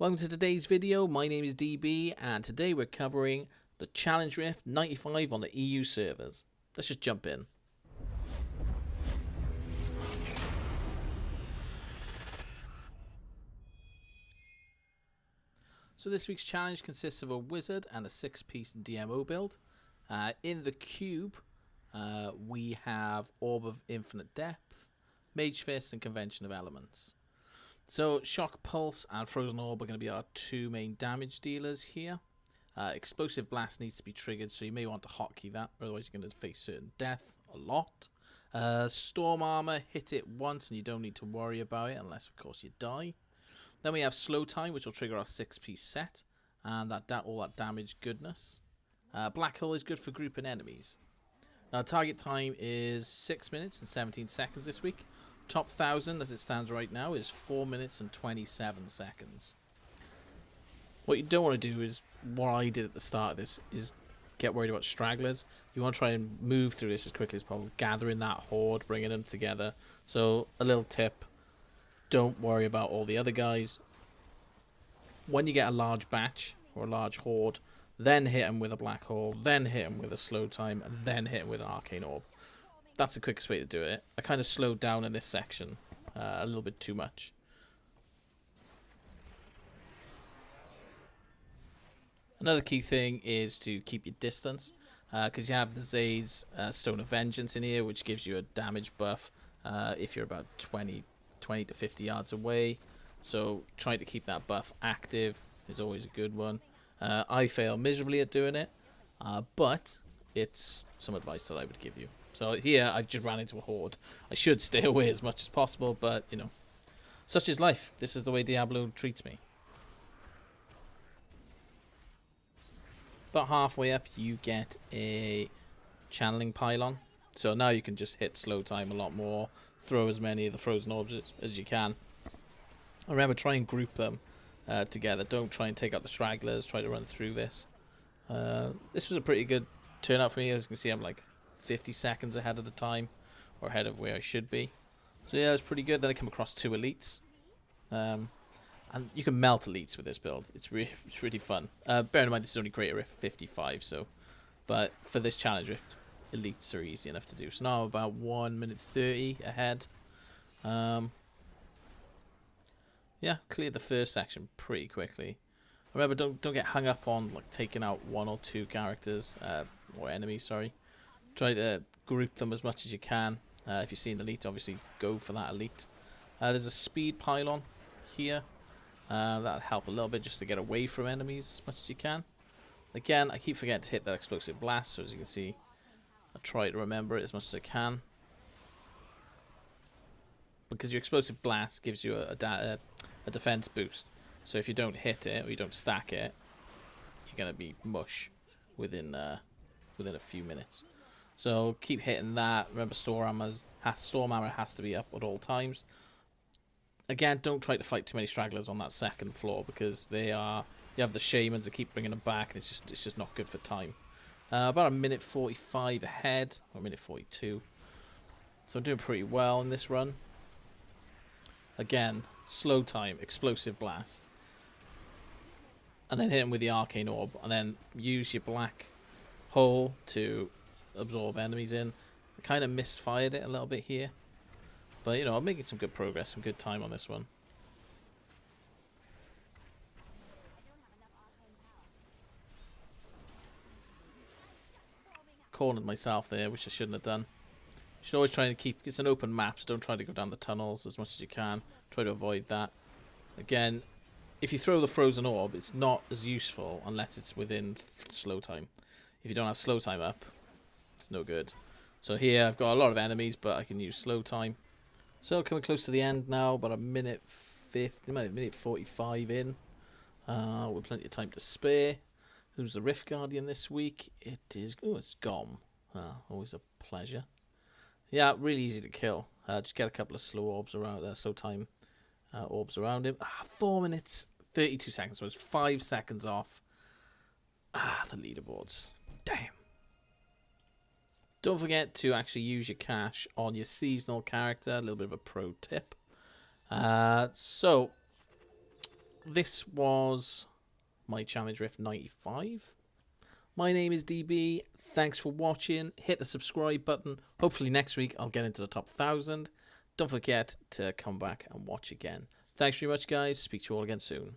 Welcome to today's video. My name is DB and today we're covering the Challenge Rift 95 on the EU servers. Let's just jump in. So this week's challenge consists of a wizard and a 6-piece DMO build. In the cube we have Orb of Infinite Depth, Mage Fist and Convention of Elements. So Shock Pulse and Frozen Orb are going to be our two main damage dealers here. Explosive Blast needs to be triggered, so you may want to hotkey that, otherwise you're going to face certain death a lot. Storm Armor, hit it once and you don't need to worry about it unless of course you die. Then we have Slow Time, which will trigger our 6-piece set, and all that damage goodness. Black Hole is good for grouping enemies. Now target time is 6 minutes and 17 seconds this week. Top 1000 as it stands right now is 4 minutes and 27 seconds. What you don't want to do is, what I did at the start of this, is get worried about stragglers. You want to try and move through this as quickly as possible, gathering that horde, bringing them together. So a little tip, don't worry about all the other guys. When you get a large batch or a large horde, then hit them with a black hole, then hit them with a slow time, and then hit them with an arcane orb. That's the quickest way to do it. I kind of slowed down in this section a little bit too much. Another key thing is to keep your distance, because you have the Zay's Stone of Vengeance in here, which gives you a damage buff if you're about 20 to 50 yards away. So trying to keep that buff active is always a good one. I fail miserably at doing it, but it's some advice that I would give you. So here I just ran into a horde. I should stay away as much as possible, but you know, such is life. This is the way Diablo treats me. About halfway up you get a channeling pylon. So now you can just hit slow time a lot more, throw as many of the frozen orbs as you can. And remember, try and group them together. Don't try and take out the stragglers, try to run through this. This was a pretty good turnout for me. As you can see, I'm like 50 seconds ahead of the time, or ahead of where I should be. So yeah, it was pretty good. Then I come across 2 elites. And you can melt elites with this build. It's really fun. Bear in mind this is only Greater Rift 55, so, but for this Challenge Rift, elites are easy enough to do. So now I'm about 1 minute 30 ahead. Yeah, cleared the first section pretty quickly. Remember, don't get hung up on like taking out 1 or 2 characters or enemies. Sorry, try to group them as much as you can. If you see an elite, obviously go for that elite. There's a speed pylon here. That'll help a little bit just to get away from enemies as much as you can. Again, I keep forgetting to hit that explosive blast, so as you can see, I try to remember it as much as I can. Because your explosive blast gives you a defense boost. So if you don't hit it, or you don't stack it, you're going to be mush within a few minutes. So keep hitting that. Remember, storm armor has to be up at all times. Again, don't try to fight too many stragglers on that second floor, because you have the shamans that keep bringing them back, and it's just not good for time. About a minute 45 ahead, or a minute 42. So I'm doing pretty well in this run. Again, slow time, explosive blast, and then hit him with the arcane orb, and then use your black hole to absorb enemies in. I kind of misfired it a little bit here. But, you know, I'm making some good progress, some good time on this one. Cornered myself there, which I shouldn't have done. You should always try and keep... It's an open map, so don't try to go down the tunnels as much as you can. Try to avoid that. Again, if you throw the frozen orb, it's not as useful unless it's within slow time. If you don't have slow time up, it's no good. So here, I've got a lot of enemies, but I can use slow time. So coming close to the end now, about a minute 50, minute 45 in, with plenty of time to spare. Who's the Rift Guardian this week? It is, it's Gom. Always a pleasure. Yeah, really easy to kill. Just get a couple of slow orbs around there, slow time orbs around him. 4 minutes 32 seconds, so it's 5 seconds off. The leaderboards. Damn. Don't forget to actually use your cash on your seasonal character. A little bit of a pro tip. So this was my Challenge Rift 95. My name is DB. Thanks for watching. Hit the subscribe button. Hopefully next week I'll get into the top 1,000. Don't forget to come back and watch again. Thanks very much, guys. Speak to you all again soon.